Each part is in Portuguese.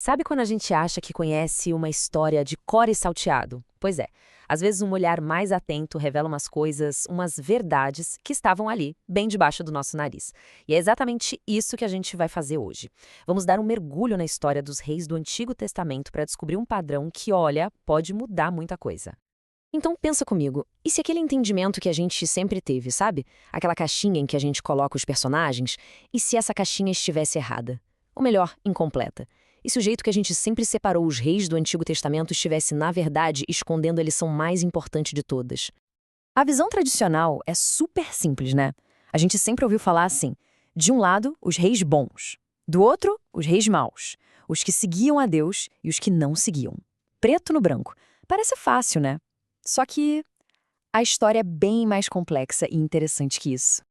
Sabe quando a gente acha que conhece uma história de cor e salteado? Pois é, às vezes um olhar mais atento revela umas coisas, umas verdades que estavam ali, bem debaixo do nosso nariz. E é exatamente isso que a gente vai fazer hoje. Vamos dar um mergulho na história dos reis do Antigo Testamento para descobrir um padrão que, olha, pode mudar muita coisa. Então pensa comigo, e se aquele entendimento que a gente sempre teve, sabe? Aquela caixinha em que a gente coloca os personagens, e se essa caixinha estivesse errada? Ou melhor, incompleta? E se o jeito que a gente sempre separou os reis do Antigo Testamento estivesse, na verdade, escondendo a lição mais importante de todas? A visão tradicional é super simples, né? A gente sempre ouviu falar assim: de um lado, os reis bons, do outro, os reis maus, os que seguiam a Deus e os que não seguiam. Preto no branco. Parece fácil, né? Só que a história é bem mais complexa e interessante que isso.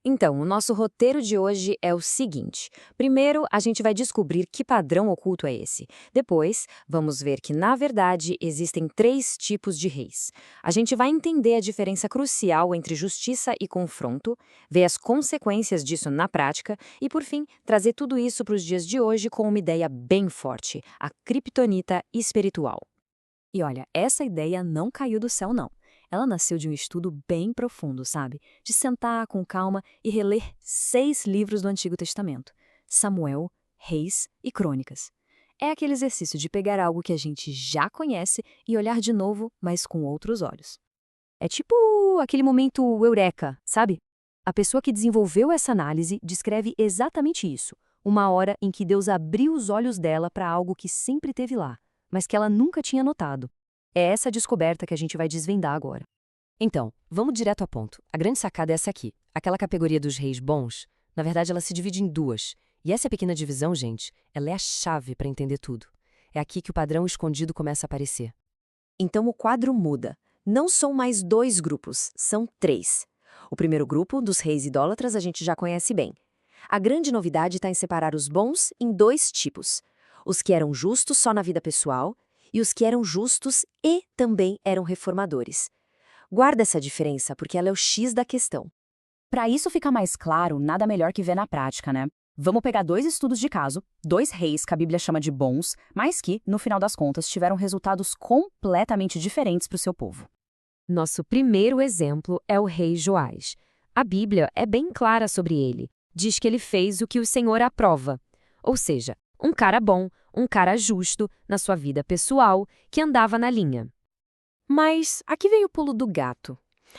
Então, o nosso roteiro de hoje é o seguinte. Primeiro, a gente vai descobrir que padrão oculto é esse. Depois, vamos ver que, na verdade, existem três tipos de reis. A gente vai entender a diferença crucial entre justiça e confronto, ver as consequências disso na prática e, por fim, trazer tudo isso para os dias de hoje com uma ideia bem forte, a criptonita espiritual. E olha, essa ideia não caiu do céu, não. Ela nasceu de um estudo bem profundo, sabe? De sentar com calma e reler 6 livros do Antigo Testamento: Samuel, Reis e Crônicas. É aquele exercício de pegar algo que a gente já conhece e olhar de novo, mas com outros olhos. É tipo aquele momento eureka, sabe? A pessoa que desenvolveu essa análise descreve exatamente isso. Uma hora em que Deus abriu os olhos dela para algo que sempre esteve lá, mas que ela nunca tinha notado. É essa descoberta que a gente vai desvendar agora. Então, vamos direto ao ponto. A grande sacada é essa aqui. Aquela categoria dos reis bons, na verdade ela se divide em duas. E essa pequena divisão, gente, ela é a chave para entender tudo. É aqui que o padrão escondido começa a aparecer. Então o quadro muda. Não são mais 2 grupos, são 3. O primeiro grupo, dos reis idólatras, a gente já conhece bem. A grande novidade está em separar os bons em 2 tipos: os que eram justos só na vida pessoal e os que eram justos e também eram reformadores. Guarda essa diferença, porque ela é o X da questão. Para isso ficar mais claro, nada melhor que ver na prática, né? Vamos pegar 2 estudos de caso, 2 reis que a Bíblia chama de bons, mas que, no final das contas, tiveram resultados completamente diferentes para o seu povo. Nosso primeiro exemplo é o rei Joás. A Bíblia é bem clara sobre ele. Diz que ele fez o que o Senhor aprova. Ou seja, um cara bom, um cara justo na sua vida pessoal, que andava na linha. Mas aqui veio o pulo do gato.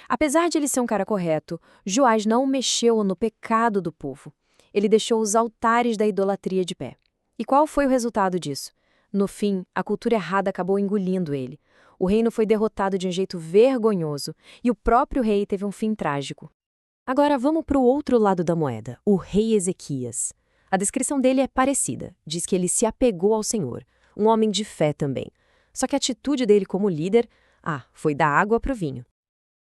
Apesar de ele ser um cara correto, Joás não mexeu no pecado do povo. Ele deixou os altares da idolatria de pé. E qual foi o resultado disso? No fim, a cultura errada acabou engolindo ele. O reino foi derrotado de um jeito vergonhoso e o próprio rei teve um fim trágico. Agora vamos para o outro lado da moeda, o rei Ezequias. A descrição dele é parecida. Diz que ele se apegou ao Senhor, um homem de fé também. Só que a atitude dele como líder, foi da água para o vinho.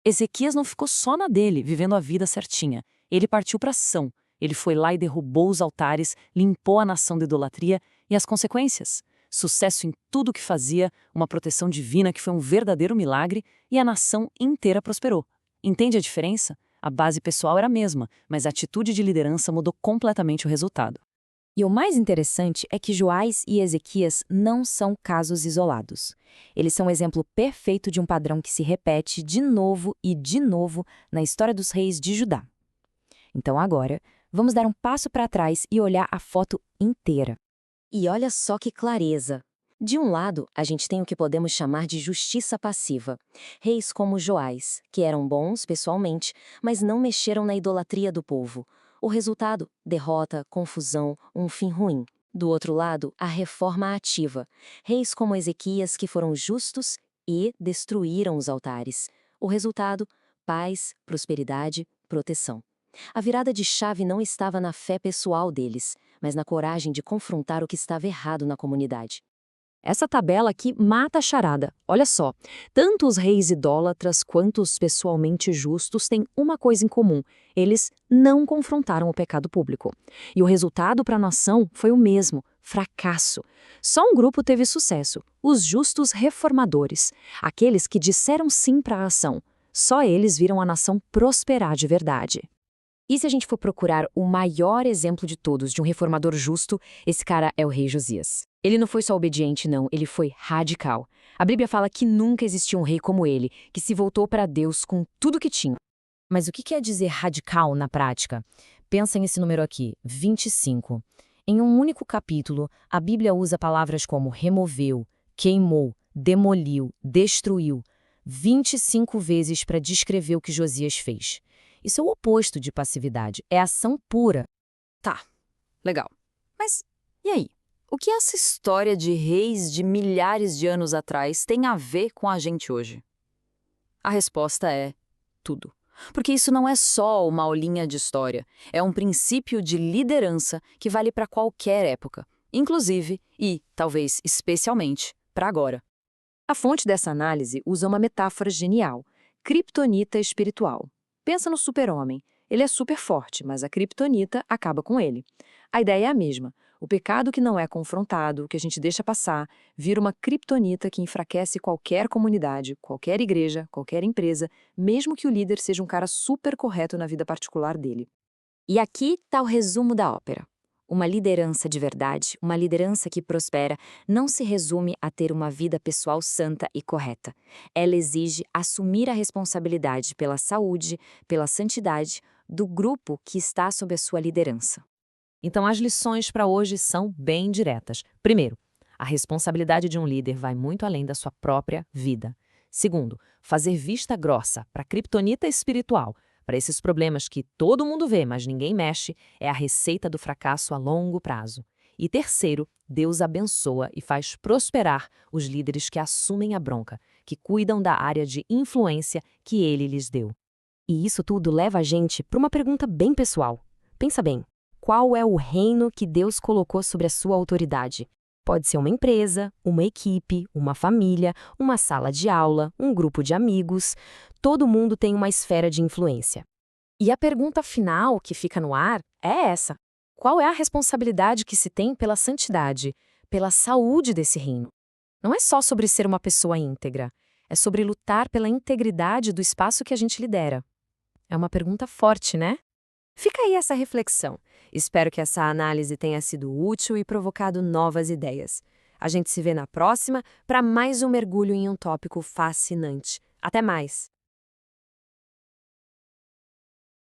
Ezequias não ficou só na dele, vivendo a vida certinha. Ele partiu para ação. Ele foi lá e derrubou os altares, limpou a nação da idolatria e as consequências. Sucesso em tudo o que fazia, uma proteção divina que foi um verdadeiro milagre e a nação inteira prosperou. Entende a diferença? A base pessoal era a mesma, mas a atitude de liderança mudou completamente o resultado. E o mais interessante é que Joás e Ezequias não são casos isolados. Eles são um exemplo perfeito de um padrão que se repete de novo e de novo na história dos reis de Judá. Então agora, vamos dar um passo para trás e olhar a foto inteira. E olha só que clareza! De um lado, a gente tem o que podemos chamar de justiça passiva. Reis como Joás, que eram bons pessoalmente, mas não mexeram na idolatria do povo. O resultado? Derrota, confusão, um fim ruim. Do outro lado, a reforma ativa. Reis como Ezequias que foram justos e destruíram os altares. O resultado? Paz, prosperidade, proteção. A virada de chave não estava na fé pessoal deles, mas na coragem de confrontar o que estava errado na comunidade. Essa tabela aqui mata a charada. Olha só, tanto os reis idólatras quanto os pessoalmente justos têm uma coisa em comum: eles não confrontaram o pecado público. E o resultado para a nação foi o mesmo: fracasso. Só um grupo teve sucesso: os justos reformadores, aqueles que disseram sim para a ação. Só eles viram a nação prosperar de verdade. E se a gente for procurar o maior exemplo de todos de um reformador justo, esse cara é o rei Josias. Ele não foi só obediente, não, ele foi radical. A Bíblia fala que nunca existiu um rei como ele, que se voltou para Deus com tudo que tinha. Mas o que quer dizer radical na prática? Pensa nesse número aqui, 25. Em um único capítulo, a Bíblia usa palavras como removeu, queimou, demoliu, destruiu, 25 vezes para descrever o que Josias fez. Isso é o oposto de passividade, é ação pura. Tá, legal. Mas e aí? O que essa história de reis de milhares de anos atrás tem a ver com a gente hoje? A resposta é tudo. Porque isso não é só uma aulinha de história, é um princípio de liderança que vale para qualquer época, inclusive e, talvez especialmente, para agora. A fonte dessa análise usa uma metáfora genial, criptonita espiritual. Pensa no super-homem. Ele é super forte, mas a criptonita acaba com ele. A ideia é a mesma. O pecado que não é confrontado, que a gente deixa passar, vira uma criptonita que enfraquece qualquer comunidade, qualquer igreja, qualquer empresa, mesmo que o líder seja um cara super correto na vida particular dele. E aqui está o resumo da ópera. Uma liderança de verdade, uma liderança que prospera, não se resume a ter uma vida pessoal santa e correta. Ela exige assumir a responsabilidade pela saúde, pela santidade do grupo que está sob a sua liderança. Então, as lições para hoje são bem diretas. Primeiro, a responsabilidade de um líder vai muito além da sua própria vida. Segundo, fazer vista grossa para a criptonita espiritual, para esses problemas que todo mundo vê, mas ninguém mexe, é a receita do fracasso a longo prazo. E terceiro, Deus abençoa e faz prosperar os líderes que assumem a bronca, que cuidam da área de influência que Ele lhes deu. E isso tudo leva a gente para uma pergunta bem pessoal. Pensa bem. Qual é o reino que Deus colocou sobre a sua autoridade? Pode ser uma empresa, uma equipe, uma família, uma sala de aula, um grupo de amigos. Todo mundo tem uma esfera de influência. E a pergunta final que fica no ar é essa: qual é a responsabilidade que se tem pela santidade, pela saúde desse reino? Não é só sobre ser uma pessoa íntegra, é sobre lutar pela integridade do espaço que a gente lidera. É uma pergunta forte, né? Fica aí essa reflexão. Espero que essa análise tenha sido útil e provocado novas ideias. A gente se vê na próxima para mais um mergulho em um tópico fascinante. Até mais!